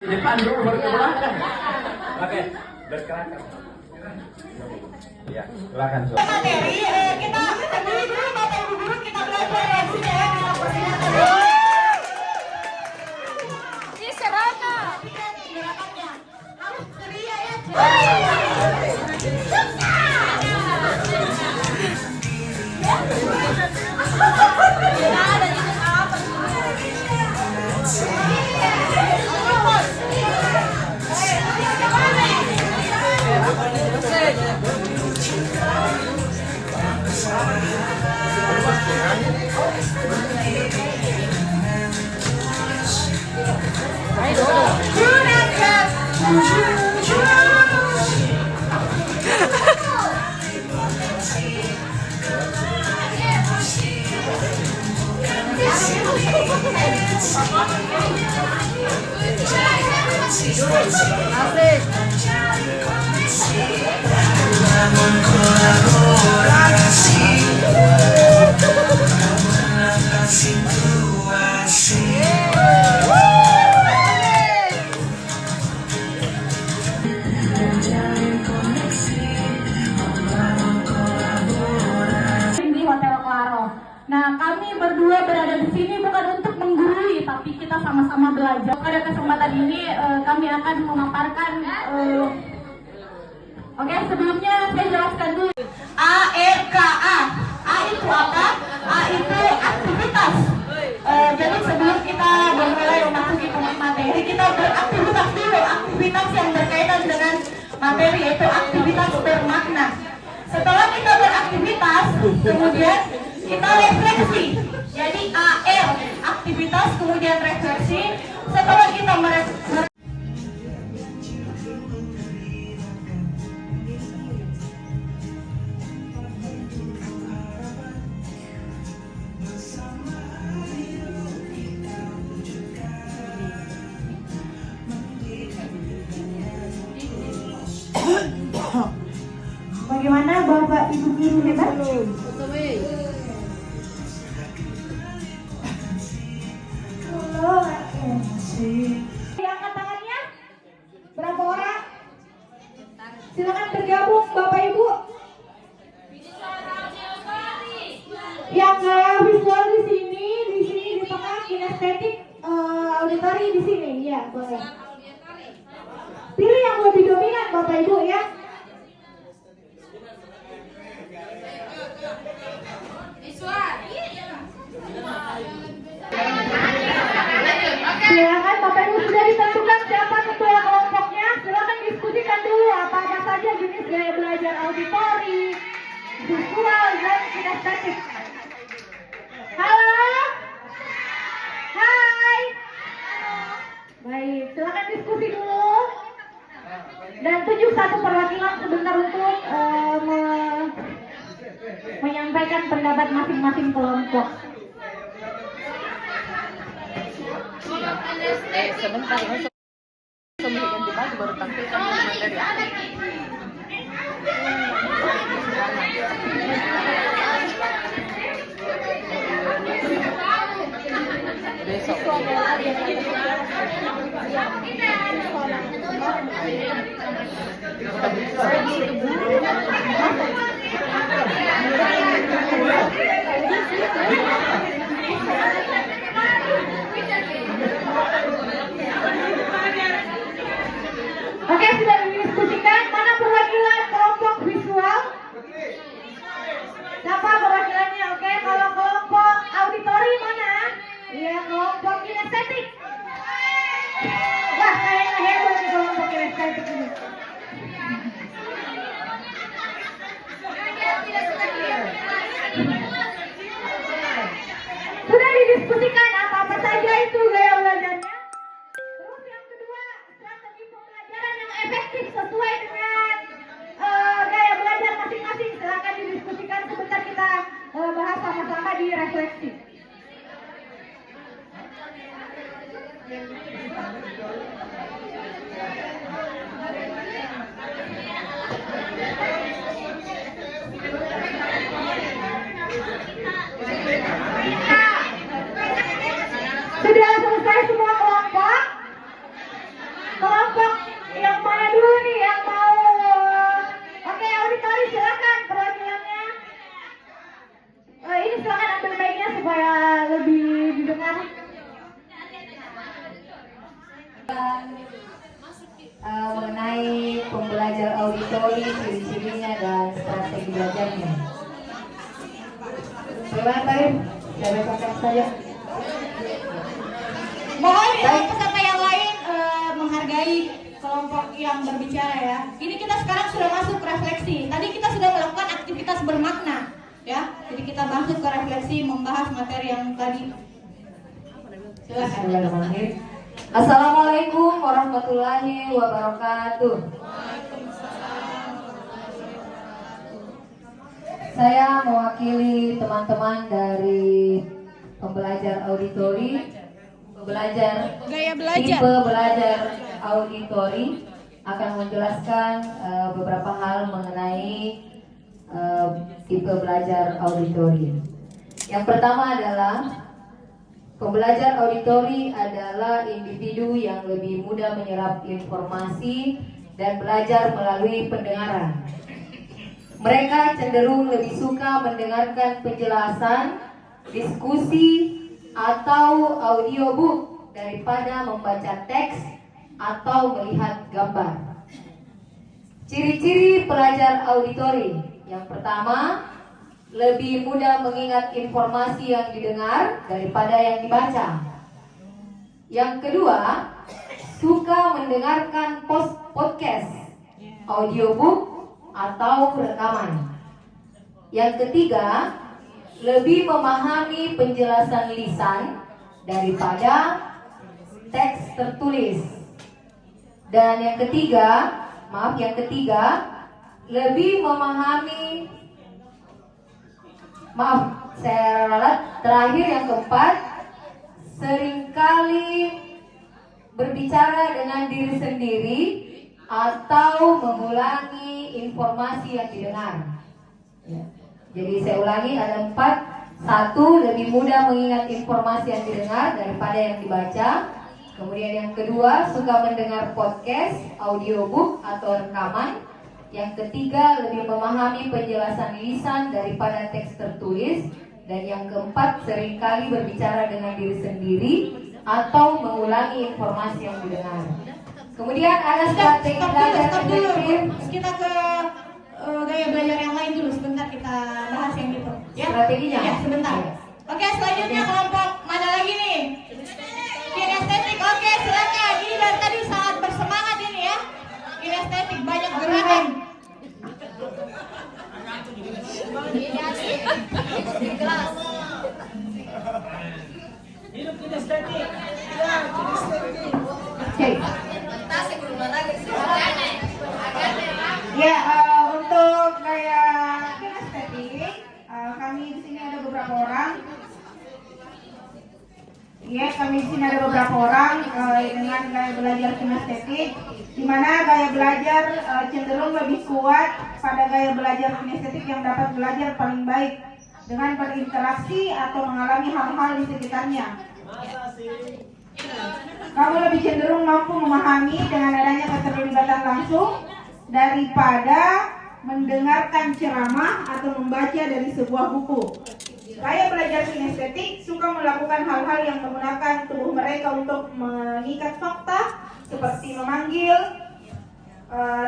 Di depan dulu baru ke belakang. Oke, berkelakar. Ya, silakan. Materi kita terdiri dulu Bapak Ibu guru kita belajar ya Bu ya. Kita persilakan. Gerakannya harus ceria ya. Di Hotel Claro. Nah, kami berdua berada di sini bukan untuk menggurui, tapi kita sama-sama belajar. Pada kesempatan ini kami akan memaparkan. Oke, sebelumnya saya jelaskan dulu. AEKA. A itu apa? A itu aktivitas. Jadi sebelum kita mulai memasuki materi, kita beraktivitas dulu. Aktivitas yang berkaitan dengan materi yaitu aktivitas bermakna. Setelah kita beraktivitas, kemudian kita refleksi. Jadi AR, aktivitas, kemudian refleksi. Setelah kita merefleksi. Bagaimana Bapak Ibu guru hebat? Angkat tangannya. Berapa orang? Silakan bergabung Bapak Ibu. Yang visual di sini di tengah, kinestetik, auditori di sini, ya boleh. Pilih yang lebih dominan Bapak Ibu ya. Silakan Bapak Ibu sudah ditentukan siapa ketua kelompoknya. Silakan diskusikan dulu apa saja jenis gaya belajar auditori, visual dan kinestetik. Halo? Hai. Baik, silakan diskusi dulu. Dan tunjuk satu perwakilan sebentar untuk menyampaikan pendapat masing-masing kelompok. Sebentar, sebelum ganti baju baru tampilkan materi. Besok. Oke, sudah didiskusikan. Mana perwakilan kelompok visual? Siapa perwakilannya? Oke, kalau kelompok auditori mana? Iya, kelompok kinestetik. Wah, kayaknya heboh nih kelompok kinestetik ini. Sudah didiskusikan apa-apa saja itu gaya belajarnya. Terus yang kedua, strategi pembelajaran yang efektif sesuai dengan gaya belajar masing-masing. Silakan didiskusikan sebentar, kita bahas sama-sama di refleksi. Sudah selesai semua kelompok? mengenai pembelajar auditori, ciri-cirinya dan strategi belajarnya. Bagaimana Pak Im? Saya bacakan saja. Mohon peserta yang lain menghargai kelompok yang berbicara ya. Ini kita sekarang sudah masuk refleksi. Tadi kita sudah melakukan aktivitas bermakna ya. Jadi kita masuk ke refleksi membahas materi yang tadi. Silakan. Assalamualaikum warahmatullahi wabarakatuh. Saya mewakili teman-teman dari pembelajar auditori, tipe belajar auditori akan menjelaskan beberapa hal mengenai tipe belajar auditori. Yang pertama adalah pembelajar auditori adalah individu yang lebih mudah menyerap informasi dan belajar melalui pendengaran. Mereka cenderung lebih suka mendengarkan penjelasan, diskusi, atau audiobook daripada membaca teks atau melihat gambar. Ciri-ciri pelajar auditori. Yang pertama, lebih mudah mengingat informasi yang didengar daripada yang dibaca. Yang kedua, suka mendengarkan podcast, audiobook, atau rekaman. Yang ketiga, lebih memahami penjelasan lisan daripada teks tertulis. Dan yang ketiga, lebih memahami terakhir yang keempat, seringkali berbicara dengan diri sendiri atau mengulangi informasi yang didengar. Ya. Jadi saya ulangi, ada 4. 1, lebih mudah mengingat informasi yang didengar daripada yang dibaca. Kemudian yang kedua, suka mendengar podcast, audiobook atau rekaman. Yang ketiga, lebih memahami penjelasan lisan daripada teks tertulis. Dan yang keempat, seringkali berbicara dengan diri sendiri atau mengulangi informasi yang didengar. Kemudian ada strategi belajar efektif. Kita ke gaya belajar yang lain dulu. Sebentar kita bahas yang itu. Ya? Strateginya? Ya, sebentar. Oke, selanjutnya kelompok mana lagi nih? Kinestetik. Oke, silakan. Ini dari tadi sangat bersemangat ini ya. Kinestetik, banyak gerakan. Hidup kinestetik. Oke. Ya, untuk gaya kinestetik, kami di sini ada beberapa orang. Ya, kami di sini ada beberapa orang dengan gaya belajar kinestetik, di mana gaya belajar cenderung lebih kuat pada gaya belajar kinestetik yang dapat belajar paling baik dengan berinteraksi atau mengalami hal-hal di sekitarnya. Kamu lebih cenderung mampu memahami dengan adanya keterlibatan langsung daripada mendengarkan ceramah atau membaca dari sebuah buku. Gaya belajar kinestetik suka melakukan hal-hal yang menggunakan tubuh mereka untuk mengikat fakta, seperti memanggil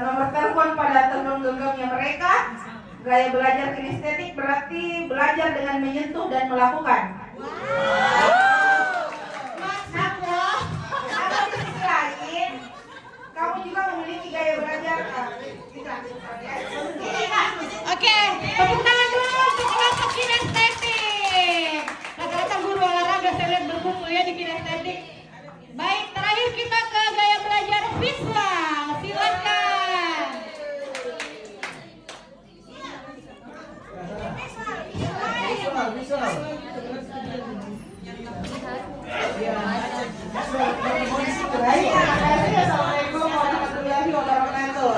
nomor telepon pada telepon genggamnya mereka. Gaya belajar kinestetik berarti belajar dengan menyentuh dan melakukan. Kamu juga memiliki gaya belajar. Oke, tepuk tangan dulu untuk kelompok kinestetik. Rata-rata guru olahraga saya lihat berkumpul ya di kinestetik. Baik, terakhir kita ke gaya belajar visual. Silakan. Baik, assalamualaikum warahmatullahi wabarakatuh.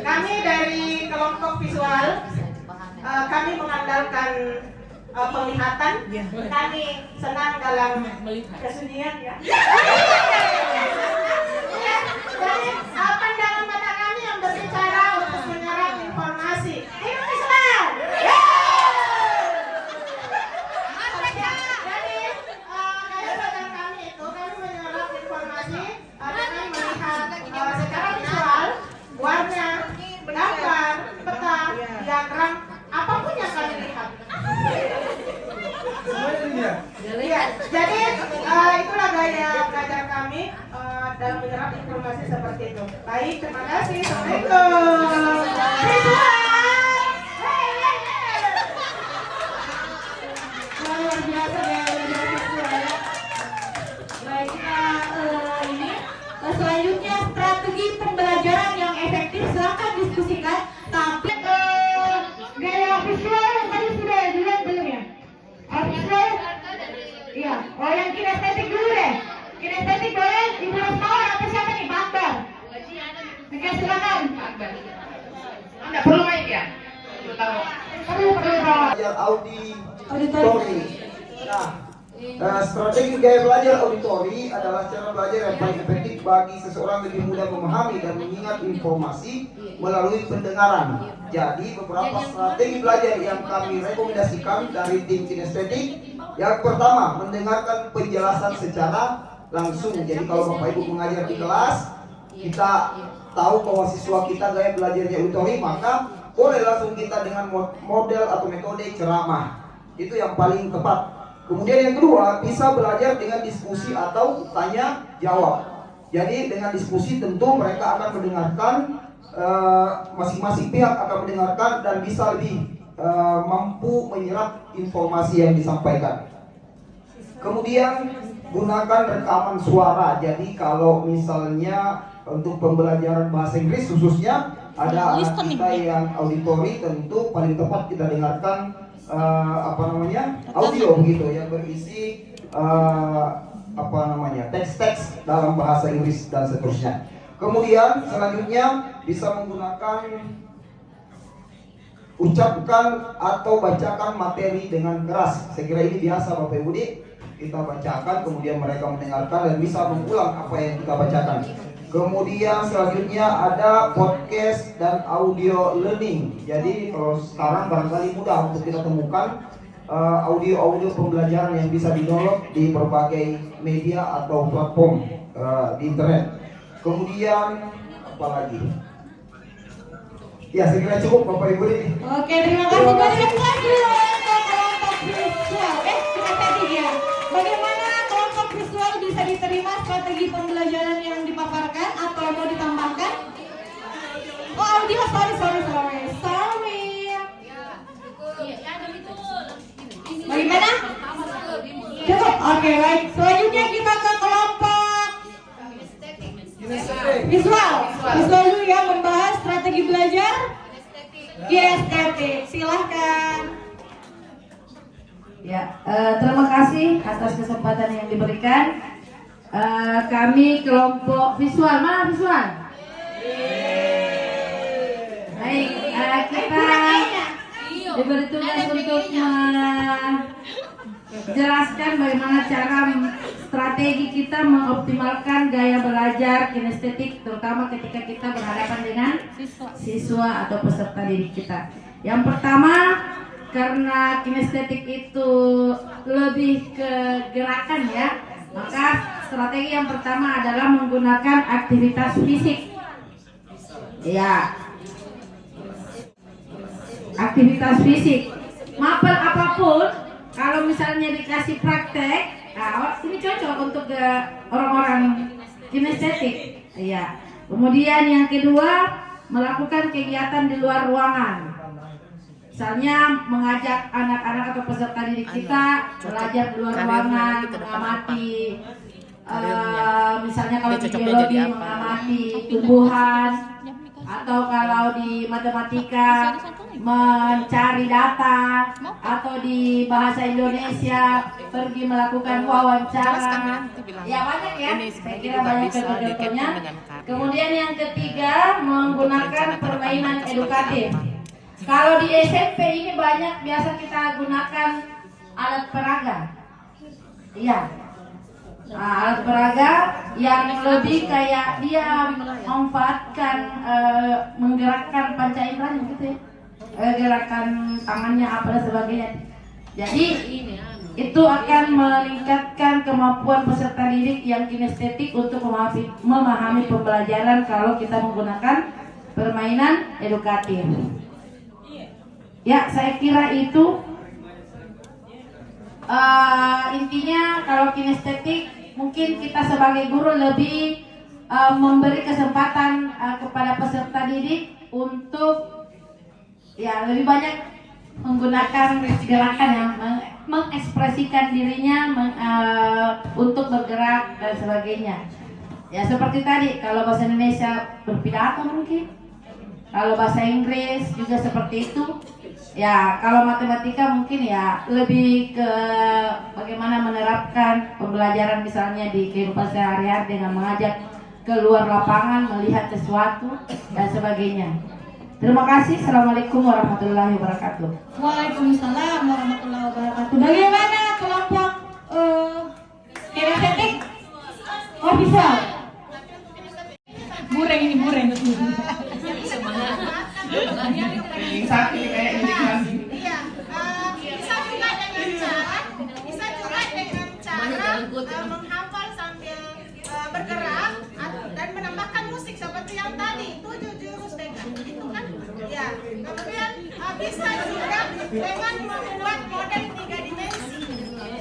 Kami dari kelompok visual, kami mengandalkan penglihatan. Kami senang dalam kesunyian ya. Dari pandangan mata kami yang berbicara untuk menyerap informasi. Hidup Islam. Jadi gaya belajar dalam menyerap informasi seperti itu. Baik, terima kasih. Assalamualaikum. Luar biasa ya, baik, kita ini selanjutnya strategi pembelajaran yang efektif. Silakan diskusikan. Tapi gaya visual tadi sudah dilihat belum ya? Visual, iya. Oh, yang kinestetik dulu deh. Kinestetik boleh Ibu Rosmawar atau siapa nih? Pak Akbar. Oke, silakan. Anda perlu mic ya? Perlu. Belajar auditori. Nah, strategi gaya belajar auditori adalah cara belajar yang paling efektif bagi seseorang lebih mudah memahami dan mengingat informasi melalui pendengaran. Jadi beberapa strategi belajar yang kami rekomendasikan dari tim kinestetik. Yang pertama, mendengarkan penjelasan secara langsung. Jadi kalau Bapak Ibu mengajar di kelas, kita tahu bahwa siswa kita gaya belajarnya auditori, maka boleh langsung kita dengan model atau metode ceramah. Itu yang paling tepat. Kemudian yang kedua, bisa belajar dengan diskusi atau tanya jawab. Jadi dengan diskusi tentu mereka akan mendengarkan, masing-masing pihak akan mendengarkan dan bisa lebih mampu menyerap informasi yang disampaikan. Kemudian gunakan rekaman suara. Jadi kalau misalnya untuk pembelajaran bahasa Inggris khususnya ada anak kita yang auditori, tentu paling tepat kita dengarkan audio begitu yang berisi teks-teks dalam bahasa Inggris dan seterusnya. Kemudian selanjutnya bisa menggunakan ucapkan atau bacakan materi dengan keras. Saya kira ini biasa Bapak Ibu, kita bacakan kemudian mereka mendengarkan dan bisa mengulang apa yang kita bacakan. Kemudian selanjutnya ada podcast dan audio learning. Jadi kalau sekarang barangkali mudah untuk kita temukan audio-audio pembelajaran yang bisa di-download di berbagai media atau platform di internet. Kemudian apa lagi? Ya, saya kira cukup Bapak Ibu ini. Oke, terima kasih banyak lagi untuk kelompok visual. Kinestetik ya. Bagaimana kelompok visual bisa diterima strategi pembelajaran yang dipaparkan atau mau ditambahkan? Oh, audio, sorry. Bagaimana? Cukup. Oke, baik. Selanjutnya kita ke kelompok visual. Visual dulu ya, membahas strategi belajar kinestetik. Silahkan. Ya, terima kasih atas kesempatan yang diberikan. Kami kelompok visual, mana visual? Baik, kita diberi tugas untuk menjelaskan bagaimana cara strategi kita mengoptimalkan gaya belajar kinestetik, terutama ketika kita berhadapan dengan siswa atau peserta didik kita. Yang pertama, karena kinestetik itu lebih ke gerakan ya, maka strategi yang pertama adalah menggunakan aktivitas fisik. Ya, aktivitas fisik. Mapel apapun, kalau misalnya dikasih praktek, ini cocok untuk orang-orang kinestetik. Ya. Kemudian yang kedua, melakukan kegiatan di luar ruangan. Misalnya mengajak anak-anak atau peserta didik kita belajar di luar ruangan, mengamati, misalnya kalau di biologi mengamati tumbuhan, atau kalau di matematika mencari data, atau di bahasa Indonesia pergi melakukan wawancara. Ya banyak ya, saya kira banyak contohnya. Kemudian yang ketiga, menggunakan permainan edukatif. Kalau di SMP ini banyak biasa kita gunakan alat peraga. Iya. Alat peraga yang lebih kayak dia memanfaatkan menggerakkan panca indera gitu ya. Gerakan tangannya apa dan sebagainya. Jadi itu akan meningkatkan kemampuan peserta didik yang kinestetik untuk memahami pembelajaran kalau kita menggunakan permainan edukatif. Ya, saya kira itu intinya. Kalau kinestetik mungkin kita sebagai guru lebih memberi kesempatan kepada peserta didik untuk ya lebih banyak menggunakan gerakan yang mengekspresikan dirinya untuk bergerak dan sebagainya. Ya seperti tadi, kalau bahasa Indonesia berpidato mungkin, kalau bahasa Inggris juga seperti itu. Ya kalau matematika mungkin ya lebih ke bagaimana menerapkan pembelajaran misalnya di kehidupan sehari-hari dengan mengajak keluar lapangan, melihat sesuatu dan sebagainya. Terima kasih. Assalamualaikum warahmatullahi wabarakatuh. Waalaikumsalam warahmatullahi wabarakatuh. Bagaimana kelompok kinestetik? Oh visual. Bureng ini bureng. Yang satu kayak integrasi. Iya, bisa juga dengan cara menghafal sambil bergerak dan menambahkan musik seperti yang tadi 7 jurus dengan itu kan. Ya, kemudian bisa juga dengan membuat model 3 dimensi.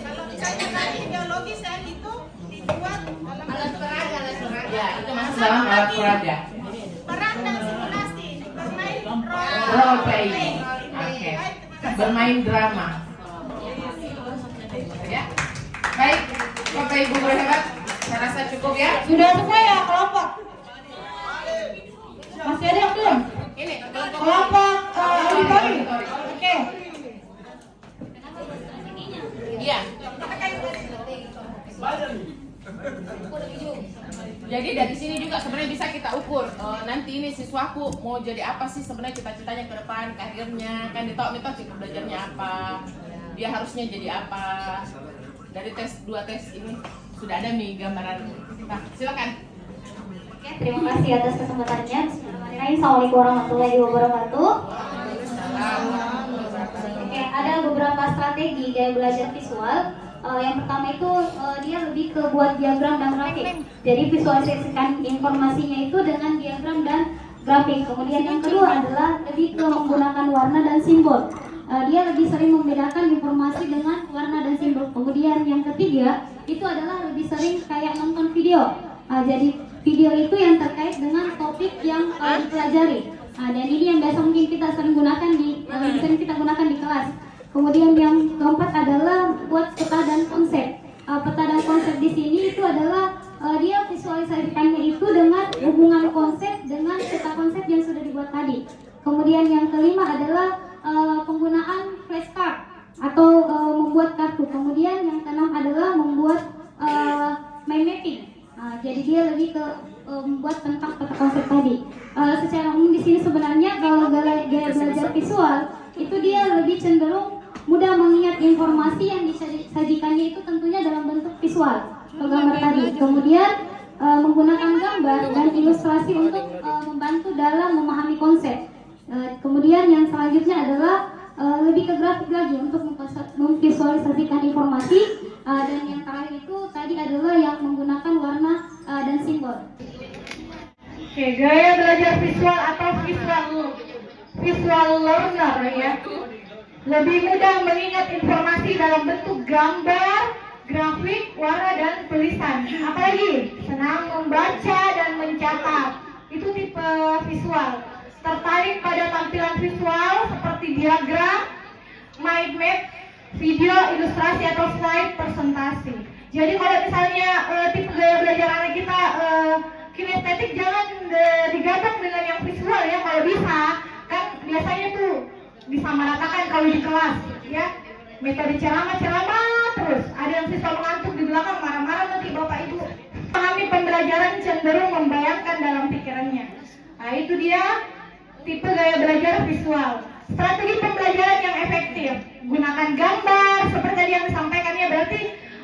Kalau misalnya tadi ideologis yang itu dibuat dalam alat peraga. Ya, itu masuk dalam alat peraga. Peran dan simulasi, bermain Role playing. Oke. Bermain drama. Ya. Baik, Bapak Ibu guru hebat, saya rasa cukup ya. Sudah selesai ya kelompok? Masih ada yang belum? Ini Kelompok auditori. Oke. Iya. Jadi dari sini juga sebenarnya bisa kita ukur nanti ini siswaku mau jadi apa sih sebenarnya cita-citanya ke depan, karirnya, kan ditok cita belajarnya apa, dia harusnya jadi apa. Dari tes 2 tes ini sudah ada nih gambaran. Nah, silakan. Oke, terima kasih atas kesempatannya. Bismillahirrahmanirrahim. Assalamualaikum warahmatullahi wabarakatuh. Oke, ada beberapa strategi gaya belajar visual. Yang pertama itu dia lebih ke buat diagram dan grafik. Jadi visualisasikan informasinya itu dengan diagram dan grafik. Kemudian yang kedua adalah lebih ke menggunakan warna dan simbol. Dia lebih sering membedakan informasi dengan warna dan simbol. Kemudian yang ketiga itu adalah lebih sering kayak nonton video. Jadi video itu yang terkait dengan topik yang dipelajari. Dan ini yang biasa mungkin kita sering gunakan di kelas. Kemudian yang keempat adalah buat peta dan konsep. Peta dan konsep di sini itu adalah dia visualisasikannya itu dengan hubungan konsep dengan peta konsep yang sudah dibuat tadi. Kemudian yang kelima adalah penggunaan flashcard atau membuat kartu. Kemudian yang keenam adalah membuat mind mapping. Jadi dia lebih ke membuat tentang peta konsep tadi. Secara umum di sini sebenarnya kalau gaya belajar visual itu dia lebih cenderung mudah mengingat informasi yang disajikannya itu tentunya dalam bentuk visual atau gambar tadi. Kemudian menggunakan gambar dan ilustrasi untuk membantu dalam memahami konsep. Kemudian yang selanjutnya adalah lebih ke grafik lagi untuk memvisualisasikan informasi. Dan yang terakhir itu tadi adalah yang menggunakan warna dan simbol. Oke, gaya belajar visual atau visual learner ya. Lebih mudah mengingat informasi dalam bentuk gambar, grafik, warna, dan tulisan. Apalagi senang membaca dan mencatat. Itu tipe visual. Tertarik pada tampilan visual seperti diagram, mind map, video, ilustrasi atau slide presentasi. Jadi kalau misalnya tipe gaya belajar anak kita kinestetik, jangan digabung dengan yang visual ya. Kalau bisa, kan biasanya tuh disamaratakan kalau di kelas ya. Metode ceramah terus. Ada yang siswa mengantuk di belakang, marah-marah nanti bapak ibu. Pahami pembelajaran cenderung membayangkan dalam pikirannya. Nah itu dia tipe gaya belajar visual. Strategi pembelajaran yang efektif, gunakan gambar seperti tadi yang disampaikannya. Berarti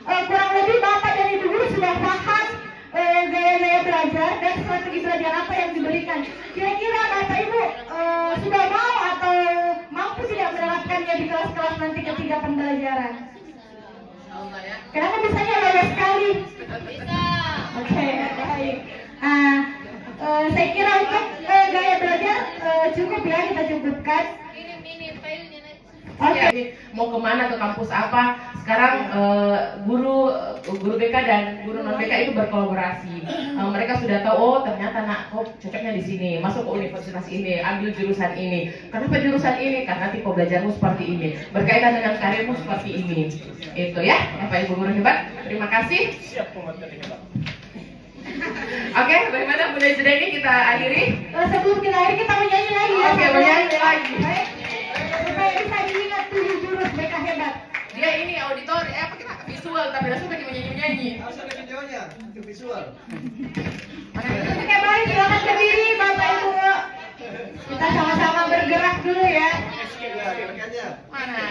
kurang lebih bapak dan ibu guru sudah paham gaya-gaya belajar dan strategi belajar apa yang diberikan. Kira-kira bapak ibu sudah mau atau mampu tidak menerapkannya di kelas-kelas nanti ketika pembelajaran? Kenapa bisanya lolos sekali? Bisa. Oke, baik. Saya kira untuk gaya belajar cukup ya, kita cukupkan. Oke. Mau kemana, ke kampus apa? Sekarang guru guru BK dan guru non BK itu berkolaborasi. Mereka sudah tahu, oh ternyata nak kok cocoknya di sini, masuk ke universitas ini, ambil jurusan ini. Kenapa jurusan ini? Karena tipe belajarmu seperti ini, berkaitan dengan karirmu seperti ini. Itu ya, Bapak Ibu guru hebat. Terima kasih. Siap pemateri hebat. Oke, bagaimana Bunda Jeda ini kita akhiri? Sebelum kita akhiri kita menyanyi lagi ya. Oke, menyanyi lagi. Baik. Supaya bisa diingat 7 jurus BK hebat. Dia ini auditor, apa kita visual, tapi langsung lagi menyanyi-menyanyi. Harus ada videonya, itu visual. Oke, baik, silakan berdiri Bapak Ibu. Kita sama-sama bergerak dulu ya. Mana?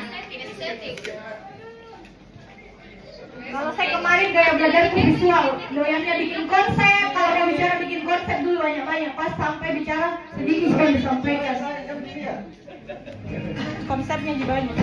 Kalau saya kemarin gaya belajar itu visual, doyannya bikin konsep. Kalau udah bicara bikin konsep dulu banyak-banyak, pas sampai bicara sedikit saya disampaikan. Konsepnya juga banyak.